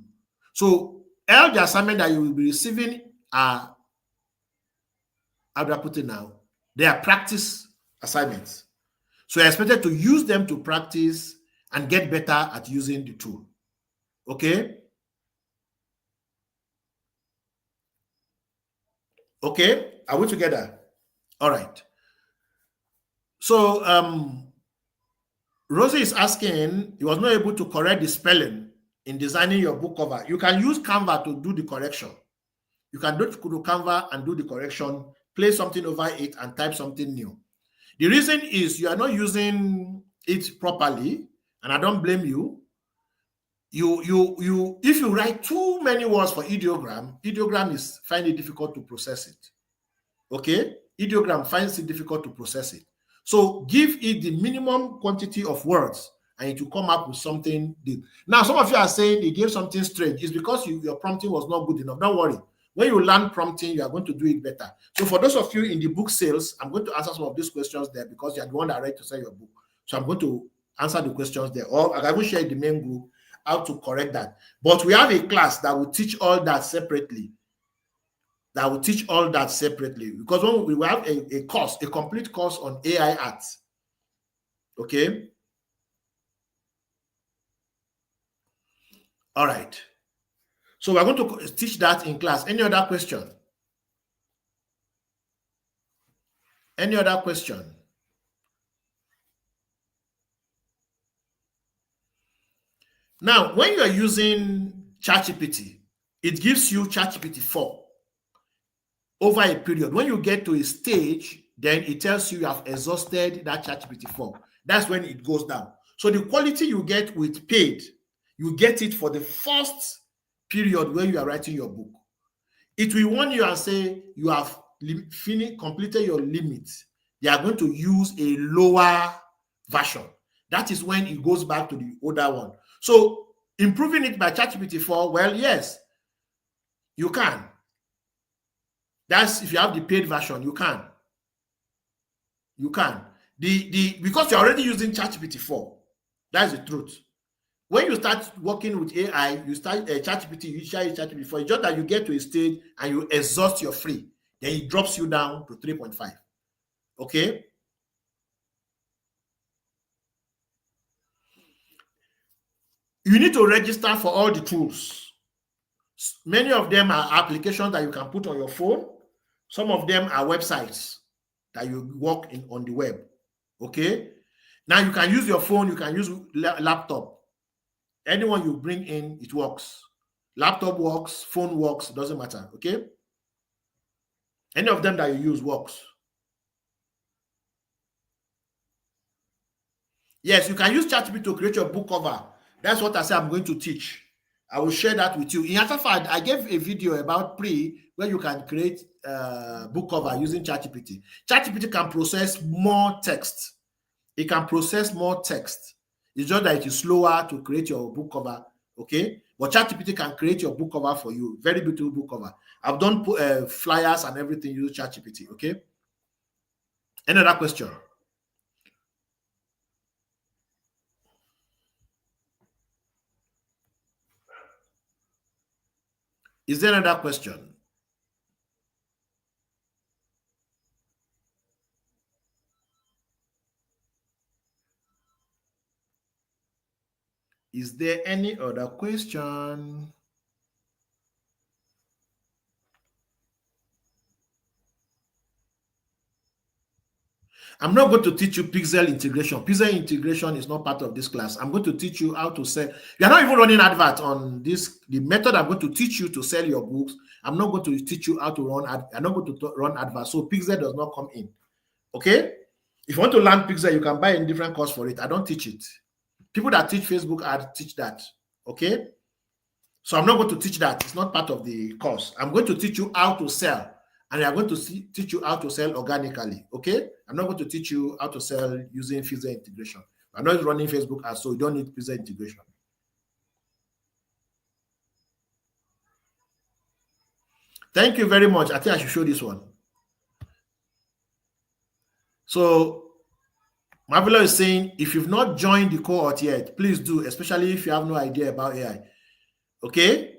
So all the assignment that you will be receiving are, how do I put it now? They are practice assignments. So you're expected to use them to practice and get better at using the tool. Okay? Okay? Are we together? All right. So Rosie is asking, he was not able to correct the spelling in designing your book cover. You can use Canva to do the correction. You can go to Canva and do the correction, place something over it and type something new. The reason is you are not using it properly, and I don't blame you. If you write too many words for ideogram is find it difficult to process it. Okay? Ideogram finds it difficult to process it. So give it the minimum quantity of words and it will come up with something deep. Now, some of you are saying it gave something strange. It's because your prompting was not good enough. Don't worry. When you learn prompting, you are going to do it better. So for those of you in the book sales, I'm going to answer some of these questions there because you are the one that ready to sell your book. So I'm going to answer the questions there. Or I will share in the main group how to correct that. But we have a class that will teach all that separately. Because when we have a course, a complete course on AI arts. Okay. All right. So we're going to teach that in class. Any other question? Any other question? Now, when you are using ChatGPT, it gives you ChatGPT 4 over a period. When you get to a stage, then it tells you have exhausted that ChatGPT 4. That's when it goes down. So the quality you get with paid, you get it for the first period where you are writing your book. It will warn you and say you have completed your limit. They are going to use a lower version. That is when it goes back to the older one. So improving it by ChatGPT 4, well, yes, you can. That's if you have the paid version, you can. You can. Because you're already using ChatGPT 4. That's the truth. When you start working with AI, you start ChatGPT, you share ChatGPT 4. It's just that you get to a stage and you exhaust your free. Then it drops you down to 3.5. Okay? You need to register for all the tools. Many of them are applications that you can put on your phone. Some of them are websites that you work on the web. Okay. Now you can use your phone, you can use laptop. Anyone you bring in, it works. Laptop works, phone works, doesn't matter. Okay. Any of them that you use works. Yes, you can use ChatGPT to create your book cover. That's what I say I'm going to teach. I will share that with you. In actual fact, I gave a video about where you can create book cover using ChatGPT. ChatGPT can process more text. It can process more text. It's just that it is slower to create your book cover, okay? But ChatGPT can create your book cover for you. Very beautiful book cover. I've done flyers and everything using ChatGPT, okay? Any other question? Is there another question? Is there any other question? I'm not going to teach you pixel integration. Pixel integration is not part of this class. I'm going to teach you how to sell. You're not even running advert on this. The method I'm going to teach you to sell your books. I'm not going to teach you how to run ad. I'm not going to run advert. So pixel does not come in. Okay. If you want to learn pixel, you can buy a different course for it. I don't teach it. People that teach Facebook ad teach that. Okay. So I'm not going to teach that. It's not part of the course. I'm going to teach you how to sell. And I'm going to teach you how to sell organically, okay? I'm not going to teach you how to sell using Pixel integration. I'm not running Facebook ads, so you don't need Pixel integration. Thank you very much. I think I should show this one. So Marvelo is saying, if you've not joined the cohort yet, please do, especially if you have no idea about AI, okay?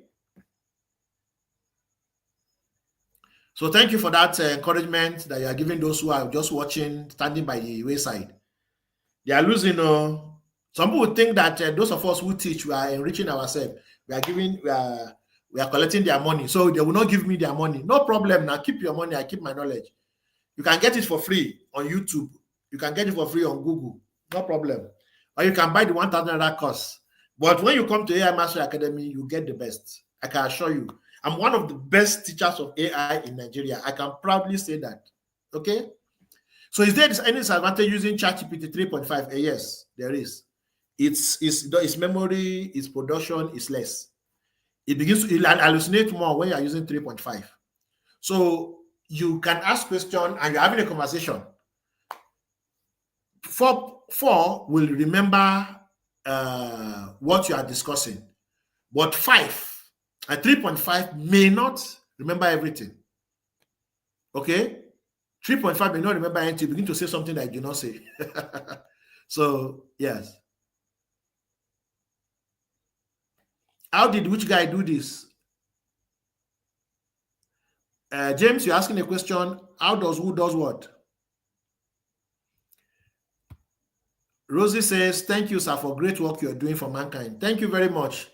So thank you for that encouragement that you are giving those who are just watching, standing by the wayside. They are losing. Some people think that those of us who teach, we are enriching ourselves. We are collecting their money, so they will not give me their money. No problem. Now keep your money. I keep my knowledge. You can get it for free on YouTube. You can get it for free on Google. No problem. Or you can buy the 1,000 course. But when you come to AI Mastery Academy, you get the best. I can assure you. I'm one of the best teachers of AI in Nigeria. I can proudly say that. Okay. So is there any disadvantage using ChatGPT 3.5? Yes, there is. Its memory, its production is less. It begins to hallucinate more when you are using 3.5. So you can ask questions and you're having a conversation. Four will remember what you are discussing, but 3.5 may not remember everything. Okay? 3.5 may not remember anything. You begin to say something that you do not say. So, yes. How did which guy do this? James, you're asking a question. How does who does what? Rosie says, thank you, sir, for great work you're doing for mankind. Thank you very much.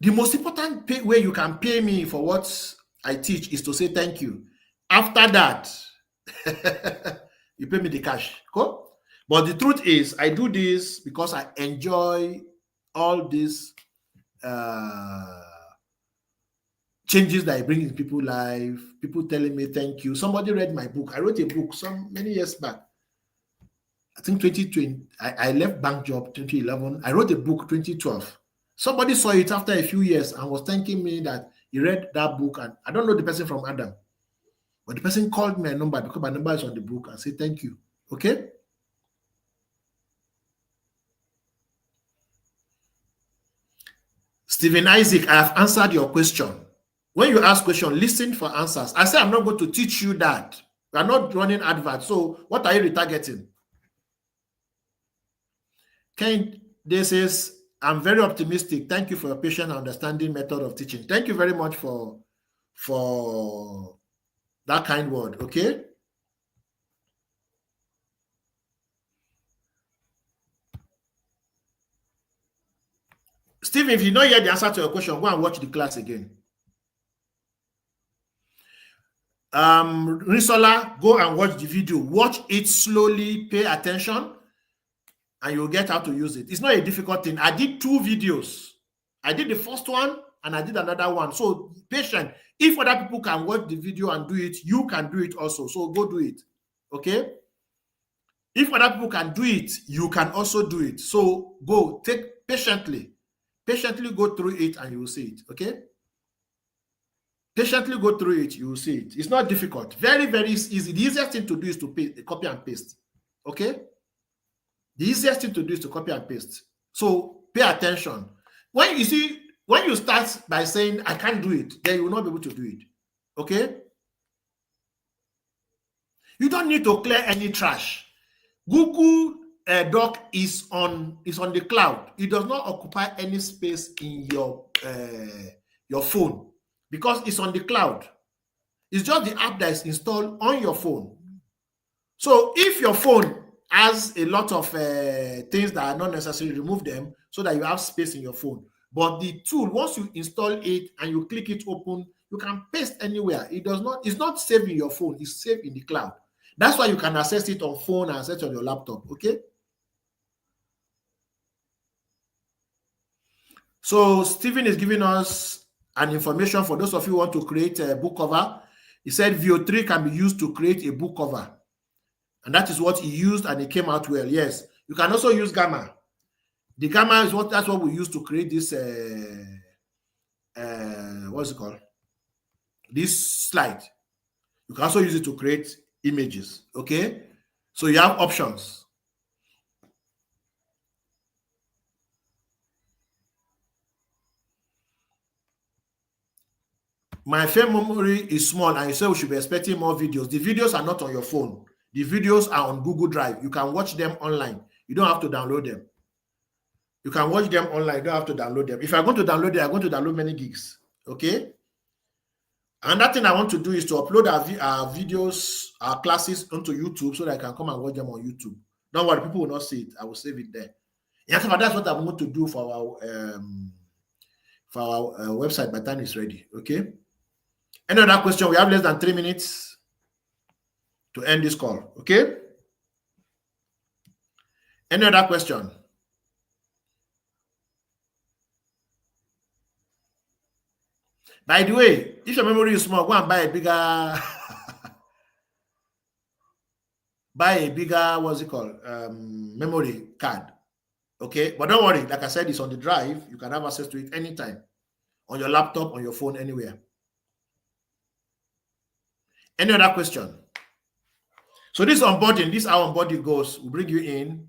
The most important way you can pay me for what I teach is to say thank you. After that, you pay me the cash. Cool? But the truth is, I do this because I enjoy all these changes that I bring in people's life. People telling me thank you. Somebody read my book. I wrote a book many years back. I think 2020. I left bank job 2011. I wrote a book 2012. Somebody saw it after a few years and was thanking me that he read that book. And I don't know the person from Adam, but the person called me a number because my number is on the book and said thank you. Okay. Stephen Isaac, I have answered your question. When you ask question, listen for answers. I say I'm not going to teach you that. We are not running adverts. So what are you retargeting? Ken, this says, I'm very optimistic. Thank you for your patient and understanding method of teaching. Thank you very much for that kind word. Okay. Stephen, if you don't hear the answer to your question, go and watch the class again. Risola, go and watch the video. Watch it slowly, pay attention, and you'll get how to use it. It's not a difficult thing. I did 2 videos. I did the first one and I did another one. So patient. If other people can watch the video and do it, you can do it also. So go do it. Okay? If other people can do it, you can also do it. So go, take patiently go through it and you will see it. Okay? Patiently go through it, you will see it. It's not difficult. Very, very easy. The easiest thing to do is to copy and paste. Okay? The easiest thing to do is to copy and paste. So pay attention. When you start by saying, I can't do it, then you will not be able to do it. Okay? You don't need to clear any trash. Google Doc is on the cloud. It does not occupy any space in your phone because it's on the cloud. It's just the app that is installed on your phone. So if your phone has a lot of things that are not necessary, remove them so that you have space in your phone. But the tool, once you install it and you click it open, you can paste anywhere. It's not saved in your phone, it's saved in the cloud. That's why you can access it on phone and access it on your laptop. Okay. So Stephen is giving us an information for those of you who want to create a book cover. He said VO3 can be used to create a book cover. And that is what he used and it came out well. Yes. You can also use Gamma. The Gamma is that's what we use to create this what's it called? This slide. You can also use it to create images. Okay. So you have options. My phone memory is small and you say we should be expecting more videos. The videos are not on your phone. The videos are on Google Drive. You can watch them online. You don't have to download them. You can watch them online. You don't have to download them. If I'm going to download them, I'm going to download many gigs. Okay? Another thing I want to do is to upload our videos, our classes onto YouTube so that I can come and watch them on YouTube. Don't worry, people will not see it. I will save it there. Yeah, so that's what I'm going to do for our website by the time it's ready. Okay? Any other question? We have less than 3 minutes to end this call. Okay? Any other question? By the way, if your memory is small, go and buy a bigger what's it called? Memory card. Okay, but don't worry, like I said, it's on the drive. You can have access to it anytime on your laptop, on your phone, anywhere. Any other question? So this onboarding, this is how onboarding goes. We bring you in.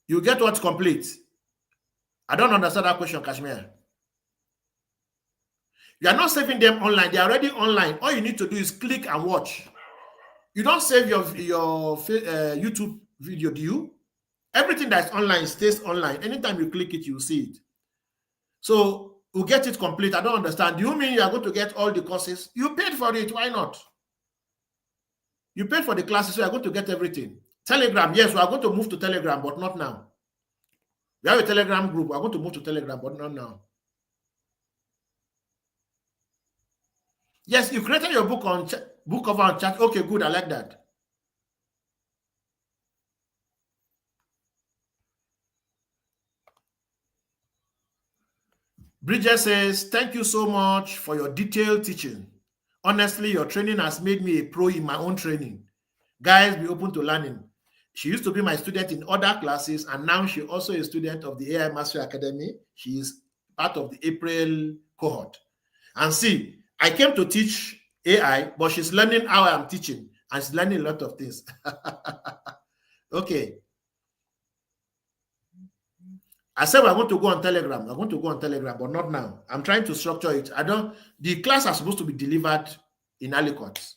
You get what's complete. I don't understand that question, Kashmir. You are not saving them online. They are already online. All you need to do is click and watch. You don't save your YouTube video, do you? Everything that's online stays online. Anytime you click it, you'll see it. So we'll get it complete. I don't understand. Do you mean you are going to get all the courses? You paid for it. Why not? You paid for the classes, so you're going to get everything. Telegram, yes, we are going to move to Telegram, but not now. We have a Telegram group. We're going to move to Telegram, but not now. Yes, you created your book cover on chat. Okay, good. I like that. Bridget says, thank you so much for your detailed teaching. Honestly, your training has made me a pro in my own training. Guys, be open to learning. She used to be my student in other classes, and now she also is a student of the AI Mastery Academy. She is part of the April cohort. And see, I came to teach AI, but she's learning how I'm teaching, and she's learning a lot of things. Okay. I said we're going to go on Telegram. We're going to go on Telegram, but not now. I'm trying to structure it. The class are supposed to be delivered in Aliquot.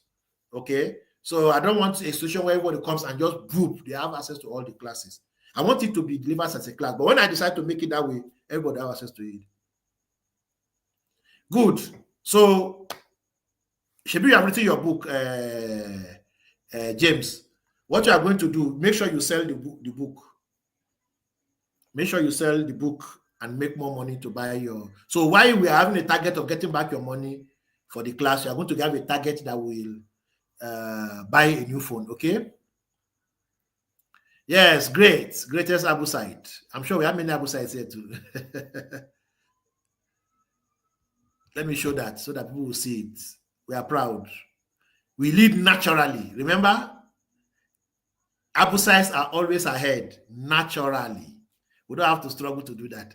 Okay. So I don't want a situation where everybody comes and just boom, they have access to all the classes. I want it to be delivered as a class. But when I decide to make it that way, everybody has access to it. Good. So, Shebi, you have written your book, James. What you are going to do, make sure you sell the book. Make sure you sell the book and make more money to buy your. So while we are having a target of getting back your money, for the class. You are going to have a target that will buy a new phone. Okay. Yes, great. Greatest Abu site. I'm sure we have many Abu sites here too. Let me show that so that people will see it. We are proud. We lead naturally. Remember, Abu sites are always ahead naturally. We don't have to struggle to do that.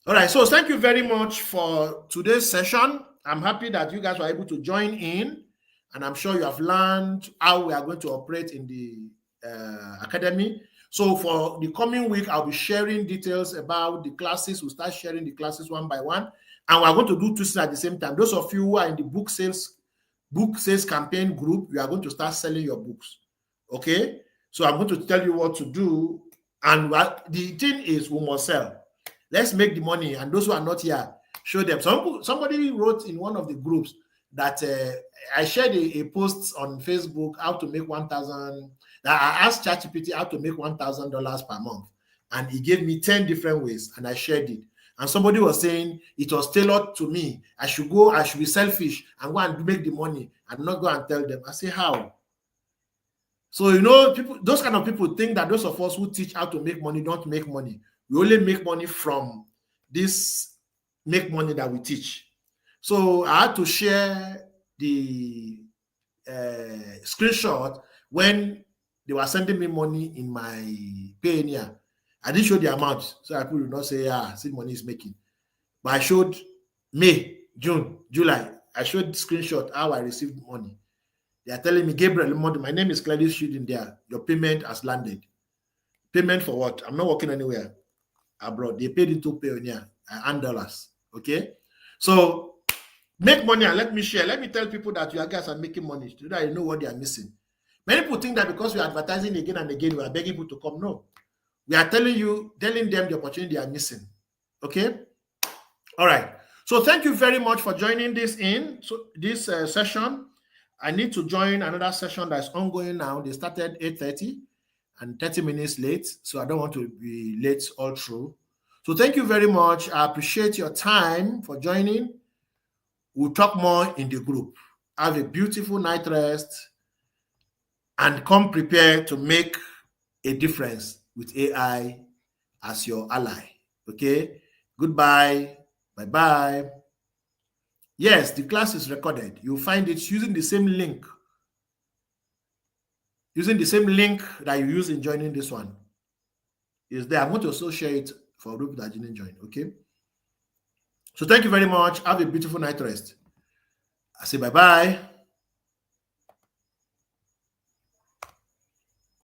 All right, so thank you very much for today's session. I'm happy that you guys were able to join in, and I'm sure you have learned how we are going to operate in the academy. So for the coming week, I'll be sharing details about the classes. We'll start sharing the classes one by one, and we're going to do two things at the same time. Those of you who are in the book sales campaign group, you are going to start selling your books. Okay, so I'm going to tell you what to do, and the thing is we must sell. Let's make the money, and those who are not here, show them. Somebody wrote in one of the groups that I shared a post on Facebook how to make 1,000. I asked ChatGPT how to make $1,000 per month, and he gave me 10 different ways, and I shared it. And somebody was saying it was tailored to me. I should be selfish and go and make the money and not go and tell them. I say, how? So, people, those kind of people think that those of us who teach how to make money don't make money. We only make money from this make money that we teach. So I had to share the screenshot when they were sending me money in my Payoneer. I didn't show the amount, so people will not say, see money is making. But I showed May, June, July. I showed screenshot how I received money. They are telling me, Gabriel, my name is clearly shooting there. Your payment has landed. Payment for what? I'm not working anywhere abroad. They paid into Payoneer and dollars. Okay, so make money and let me share. Let me tell people that you guys are making money so that you know what they are missing. Many people think that because we are advertising again and again, we are begging people to come. No, we are telling them the opportunity they are missing. Okay, all right. So thank you very much for joining this session. I need to join another session that's ongoing now. They started 8:30. and 30 minutes late, so I don't want to be late all through. So thank you very much. I appreciate your time for joining. We'll talk more in the group. Have a beautiful night rest and come prepared to make a difference with AI as your ally. Okay? Goodbye. Bye-bye. Yes, the class is recorded. You'll find it using the same link. Using the same link that you use in joining this one is there. I'm going to also share it for group that didn't join. Okay. So thank you very much. Have a beautiful night rest. I say bye-bye.